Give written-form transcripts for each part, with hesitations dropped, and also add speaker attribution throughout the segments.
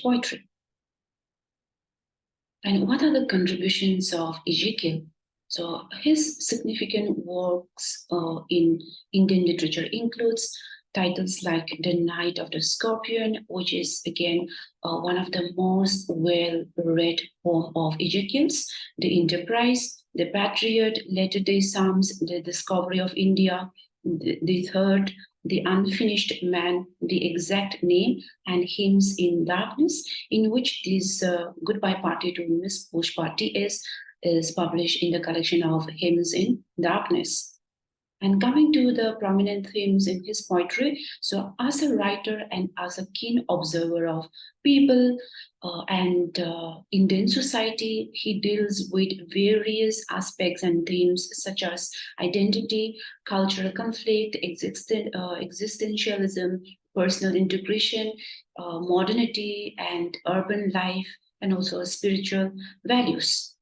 Speaker 1: poetry. And what are the contributions of Ezekiel? So his significant works in Indian literature includes titles like The Night of the Scorpion, which is again one of the most well-read poem of Ezekiel's, The Enterprise, The Patriot, Latter-day Psalms, The Discovery of India, the Third, The Unfinished Man, The Exact Name, and Hymns in Darkness, in which this Goodbye Party to Miss Pushpa T.S. is published in the collection of Hymns in Darkness. And coming to the prominent themes in his poetry, so as a writer and as a keen observer of people and Indian society, he deals with various aspects and themes such as identity, cultural conflict, existentialism, personal integration, modernity, and urban life, and also spiritual values.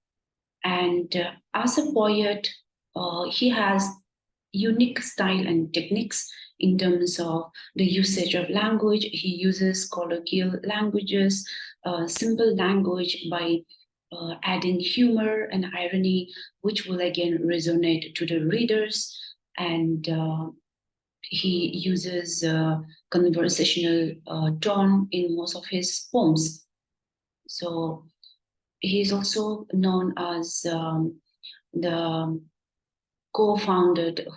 Speaker 1: And as a poet, he has unique style and techniques in terms of the usage of language. He uses colloquial languages, simple language by adding humor and irony, which will again resonate to the readers. And he uses conversational tone in most of his poems. So he is also known as the co-founded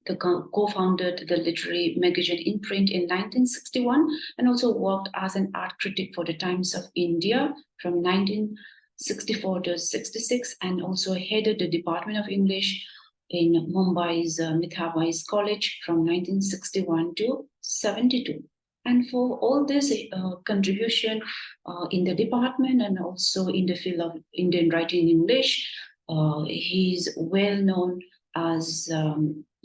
Speaker 1: the literary magazine Imprint in 1961, and also worked as an art critic for the Times of India from 1964 to 66, and also headed the Department of English in Mumbai's Mithawais College from 1961 to 72. And for all this contribution in the department and also in the field of Indian writing in English, he's well known as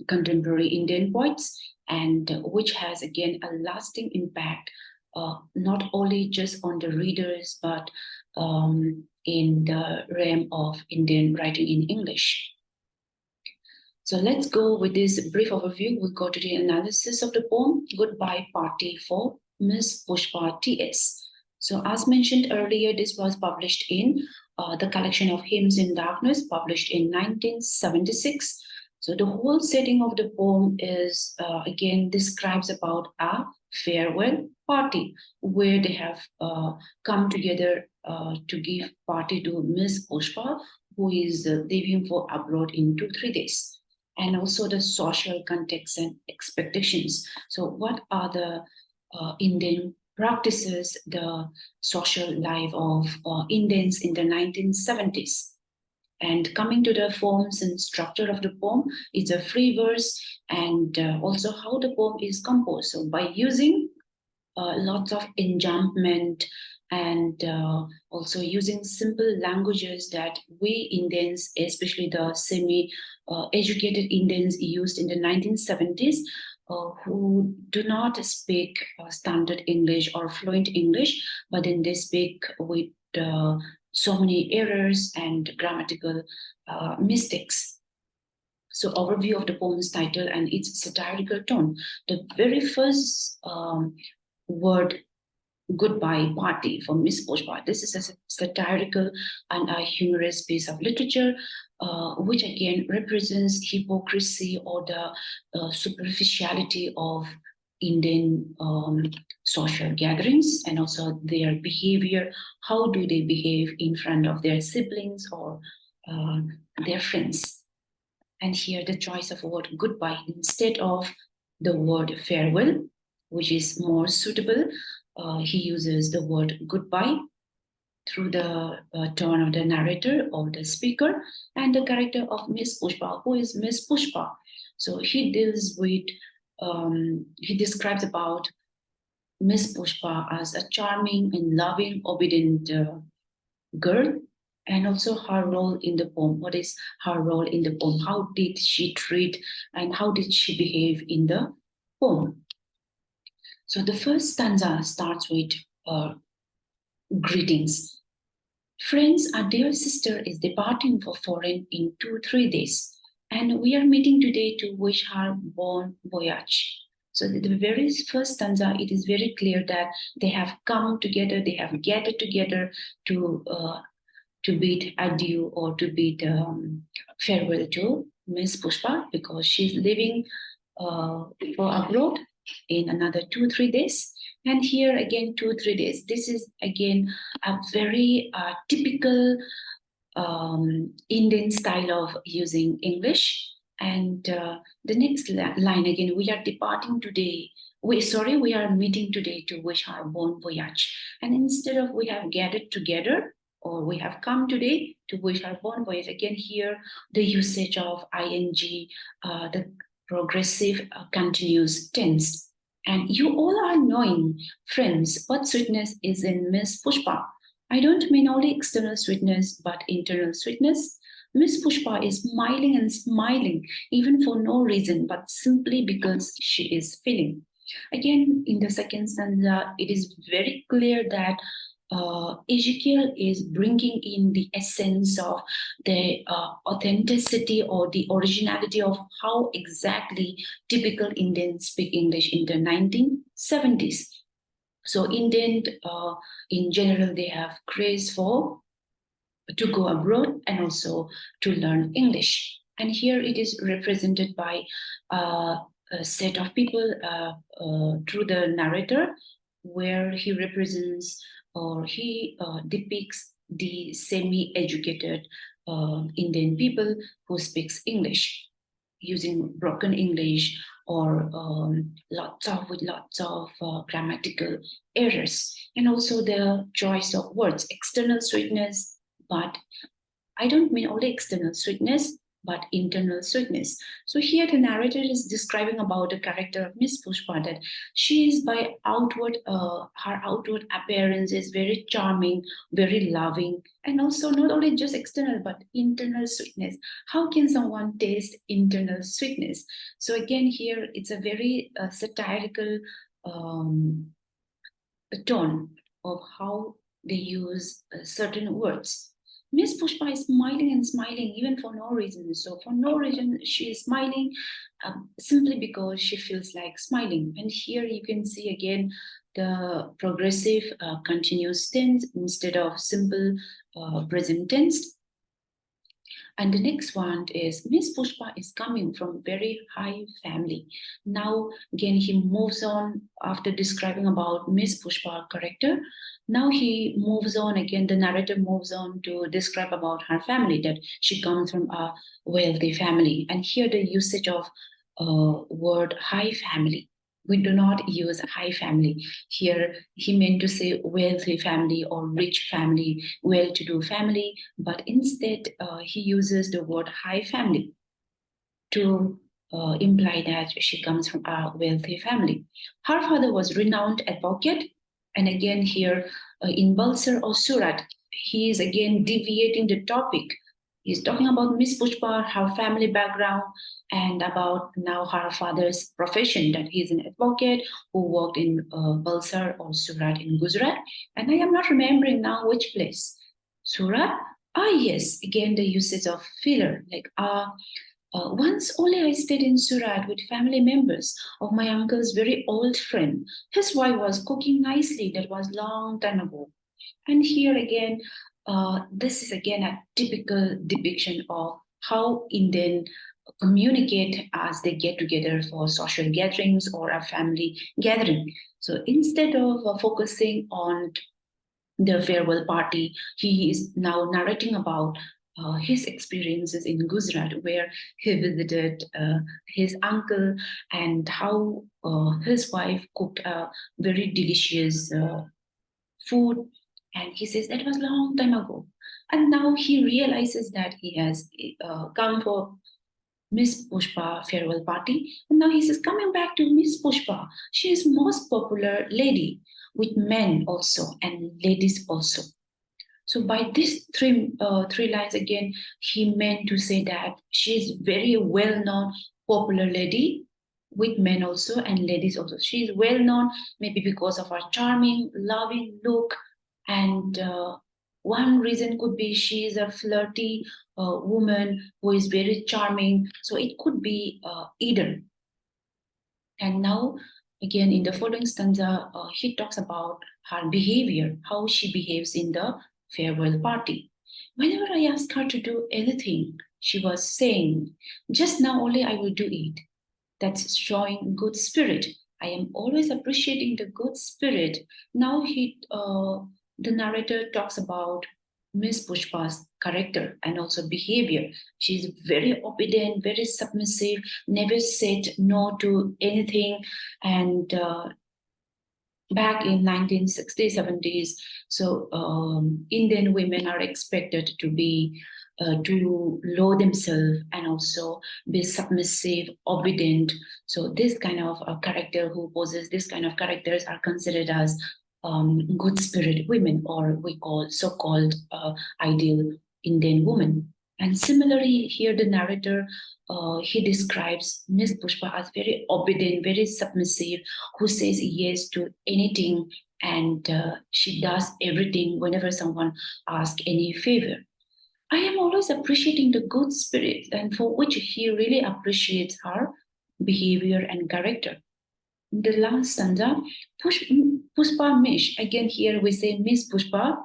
Speaker 1: contemporary Indian poets, and which has again a lasting impact, not only just on the readers, but in the realm of Indian writing in English. So let's go with this brief overview. We'll go to the analysis of the poem, Goodbye Party for Miss Pushpa T.S. So as mentioned earlier, this was published in the collection of Hymns in Darkness, published in 1976. So the whole setting of the poem is, again, describes about a farewell party where they have come together to give party to Miss Pushpa, who is leaving for abroad in 2-3 days. And also the social context and expectations. So what are the Indian practices, the social life of Indians in the 1970s? And coming to the forms and structure of the poem, it's a free verse, and also how the poem is composed. So by using lots of enjambment and also using simple languages that we Indians, especially the semi-educated Indians, used in the 1970s, who do not speak standard English or fluent English, but then they speak with so many errors and grammatical mistakes. So overview of the poem's title and its satirical tone. The very first word, Goodbye Party for Miss Pushpa. This is a satirical and a humorous piece of literature, which again represents hypocrisy or the superficiality of Indian social gatherings, and also their behavior. How do they behave in front of their siblings or their friends? And here the choice of word goodbye instead of the word farewell, which is more suitable. He uses the word goodbye through the tone of the narrator or the speaker, and the character of Miss Pushpa, who is Miss Pushpa. So he deals with, he describes about Miss Pushpa as a charming and loving, obedient girl, and also her role in the poem. What is her role in the poem? How did she treat and how did she behave in the poem? So the first stanza starts with greetings. Friends, our dear sister is departing for foreign in 2-3 days, and we are meeting today to wish her bon voyage. So the very first stanza, it is very clear that they have come together, they have gathered together to bid adieu or to bid farewell to Miss Pushpa because she's leaving for abroad in another 2-3 days. And here again, 2-3 days. This is again a very typical Indian style of using English. And the next line again, we are departing today. We are meeting today to wish our bon voyage. And instead of we have gathered together or we have come today to wish our bon voyage, again here the usage of ing, the progressive continuous tense. And you all are knowing, friends, what sweetness is in Miss Pushpa. I don't mean only external sweetness, but internal sweetness. Miss Pushpa is smiling and smiling, even for no reason, but simply because she is feeling. Again, in the second stanza, it is very clear that Ezekiel is bringing in the essence of the authenticity or the originality of how exactly typical Indians speak English in the 1970s. So Indian, in general, they have craze for to go abroad and also to learn English. And here it is represented by a set of people through the narrator, where he represents or he depicts the semi-educated Indian people who speaks English using broken English or lots of grammatical errors, and also the choice of words, external sweetness, but I don't mean only external sweetness, but internal sweetness. So here the narrator is describing about the character of Miss Pushpa, that she is by outward, her outward appearance is very charming, very loving, and also not only just external, but internal sweetness. How can someone taste internal sweetness? So again, here it's a very satirical tone of how they use certain words. Miss Pushpa is smiling and smiling even for no reason. So, for no reason, she is smiling simply because she feels like smiling. And here you can see again the progressive continuous tense instead of simple present tense. And the next one is Miss Pushpa is coming from very high family. Now again he moves on after describing about Miss Pushpa character. Now he moves on again. The narrator moves on to describe about her family, that she comes from a wealthy family. And here the usage of word high family. We do not use high family. Here he meant to say wealthy family or rich family, well-to-do family, but instead he uses the word high family to imply that she comes from a wealthy family. Her father was renowned advocate, and again here in Balsar or Surat, he is again deviating the topic. He's talking about Miss Pushpa, her family background, and about now her father's profession, that he's an advocate who worked in Balsar or Surat in Gujarat. And I am not remembering now which place. Surat? Ah, yes, again the usage of filler, like once only I stayed in Surat with family members of my uncle's very old friend. His wife was cooking nicely. That was long time ago. And here again, this is again a typical depiction of how Indian communicate as they get together for social gatherings or a family gathering. So instead of focusing on the farewell party, he is now narrating about his experiences in Gujarat, where he visited his uncle and how his wife cooked a very delicious food. And he says that was a long time ago. And now he realizes that he has come for Miss Pushpa farewell party. And now he says, coming back to Miss Pushpa, she is most popular lady with men also and ladies also. So by these three lines again, he meant to say that she is very well known, popular lady with men also and ladies also. She is well known maybe because of her charming, loving look, and one reason could be she is a flirty woman who is very charming. So it could be either. And now, again, in the following stanza, he talks about her behavior, how she behaves in the farewell party. Whenever I ask her to do anything, she was saying, just now only I will do it. That's showing good spirit. I am always appreciating the good spirit. Now the narrator talks about Miss Pushpa's character and also behavior. She's very obedient, very submissive, never said no to anything, and back in 1960s, 70s, so Indian women are expected to be to lower themselves and also be submissive, obedient. So this kind of character who possess this kind of characters are considered as good spirit women, or we call so-called ideal Indian woman. And similarly, here the narrator he describes Miss Pushpa as very obedient, very submissive, who says yes to anything, and she does everything whenever someone asks any favor. I am always appreciating the good spirit, and for which he really appreciates her behavior and character. The last stanza, Pushpa Mish. Again, here we say Miss Pushpa,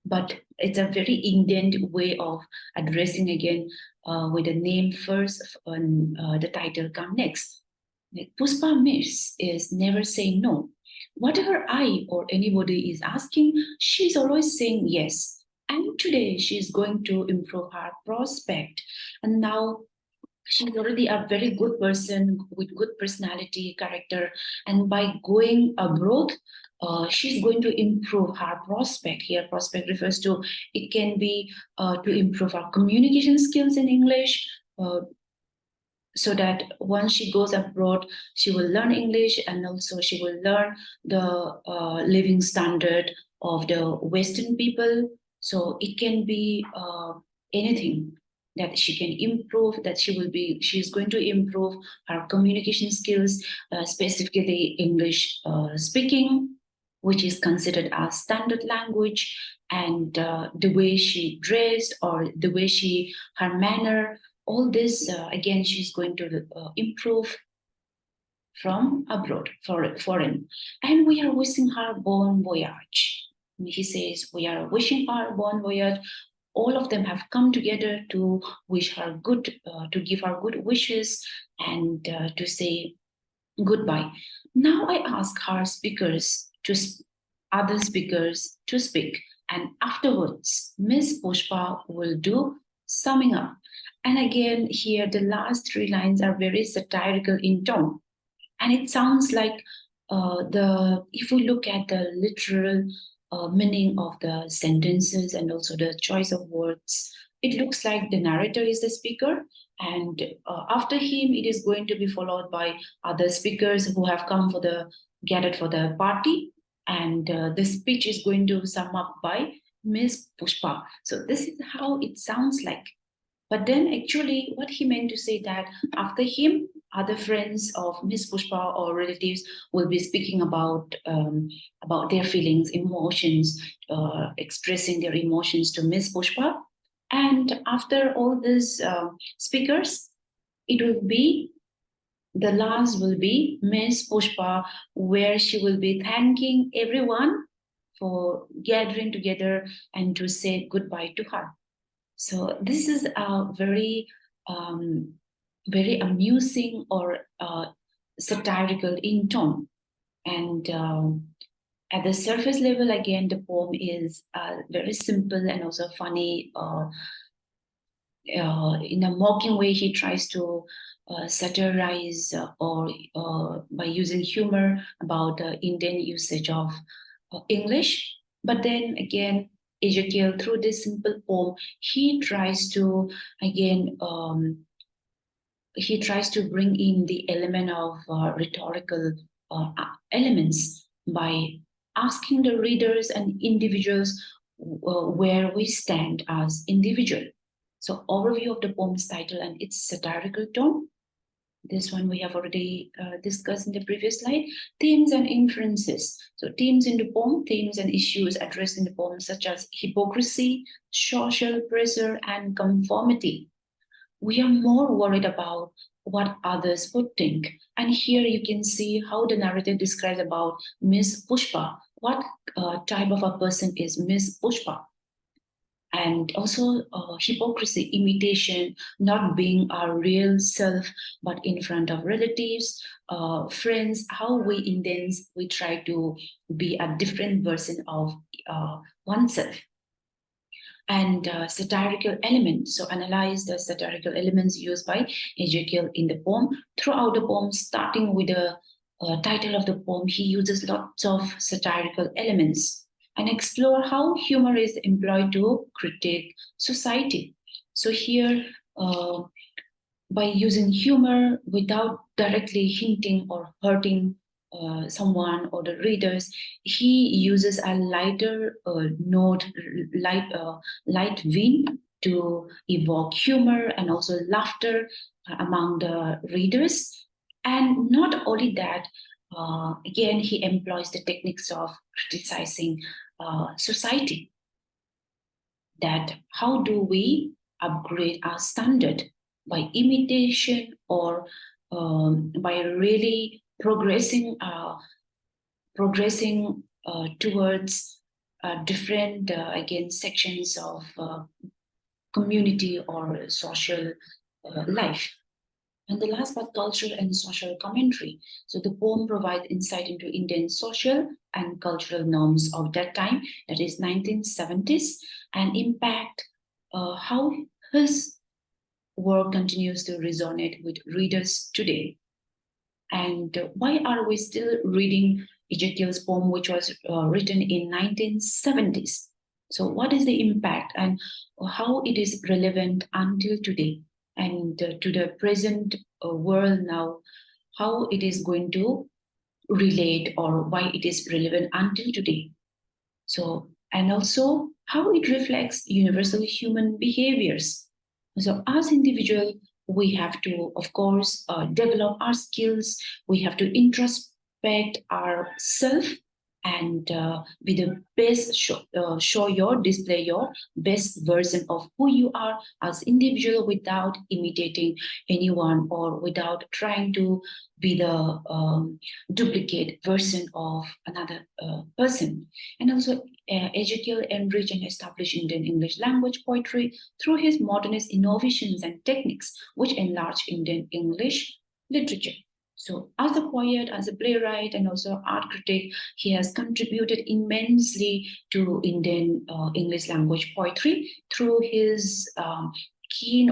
Speaker 1: but it's a very Indian way of addressing again with the name first and the title come next. Like Pushpa Miss is never saying no. Whatever I or anybody is asking, she's always saying yes. And today she's going to improve her prospect. And now she's already a very good person with good personality, character, and by going abroad, she's going to improve her prospect. Here, prospect refers to it can be to improve her communication skills in English. So that once she goes abroad, she will learn English, and also she will learn the living standard of the Western people. So it can be anything that she can improve, that she's going to improve her communication skills, specifically English speaking, which is considered as standard language, and the way she dressed or the way her manner, all this again she's going to improve from abroad, foreign. And we are wishing her bon voyage. He says we are wishing her bon voyage. All of them have come together to wish her good, to give her good wishes, and to say goodbye. Now I ask her speakers to other speakers to speak, and afterwards Miss Pushpa will do summing up. And again, here the last three lines are very satirical in tone, and it sounds like the if we look at the literal meaning of the sentences and also the choice of words, it looks like the narrator is the speaker, and after him it is going to be followed by other speakers who have come for the gathered for the party, and the speech is going to sum up by Miss Pushpa. So this is how it sounds like. But then actually what he meant to say that after him, other friends of Miss Pushpa or relatives will be speaking about their feelings, emotions, expressing their emotions to Miss Pushpa. And after all these speakers, it will be the last will be Miss Pushpa, where she will be thanking everyone for gathering together and to say goodbye to her. So this is a very amusing or satirical in tone. And at the surface level, again, the poem is very simple and also funny. In a mocking way, he tries to satirize or by using humor about the Indian usage of English. But then again, Ezekiel, through this simple poem, he tries to again he tries to bring in the element of rhetorical elements by asking the readers and individuals where we stand as individual. So overview of the poem's title and its satirical tone. This one we have already discussed in the previous slide. Themes and inferences. So themes in the poem, themes and issues addressed in the poem such as hypocrisy, social pressure, and conformity. we are more worried about what others would think. And here you can see how the narrative describes about Miss Pushpa. What type of a person is Miss Pushpa? And also hypocrisy, imitation, not being our real self, but in front of relatives, friends, how we Indians, we try to be a different version of oneself. And satirical elements. So analyze the satirical elements used by Ezekiel in the poem. Throughout the poem, starting with the title of the poem, he uses lots of satirical elements and explore how humor is employed to critique society. So here, by using humor without directly hinting or hurting someone or the readers, he uses a lighter note, light vein to evoke humor and also laughter among the readers. And not only that, again, he employs the techniques of criticizing society. That how do we upgrade our standard by imitation or by really progressing towards different again sections of community or social life. And the last part, cultural and social commentary. So the poem provides insight into Indian social and cultural norms of that time, that is 1970s, and impact how his work continues to resonate with readers today. And why are we still reading Ezekiel's poem, which was written in 1970s? So what is the impact and how it is relevant until today? And to the present world now, how it is going to relate or why it is relevant until today. So, and also how it reflects universal human behaviors. So, as individual, we have to, of course, develop our skills. We have to introspect ourself and be the best display your best version of who you are as individual without imitating anyone or without trying to be the duplicate version of another person. And also Ezekiel enriched and established Indian English language poetry through his modernist innovations and techniques which enlarged Indian English literature. So, as a poet, as a playwright, and also art critic, he has contributed immensely to Indian English language poetry through his keen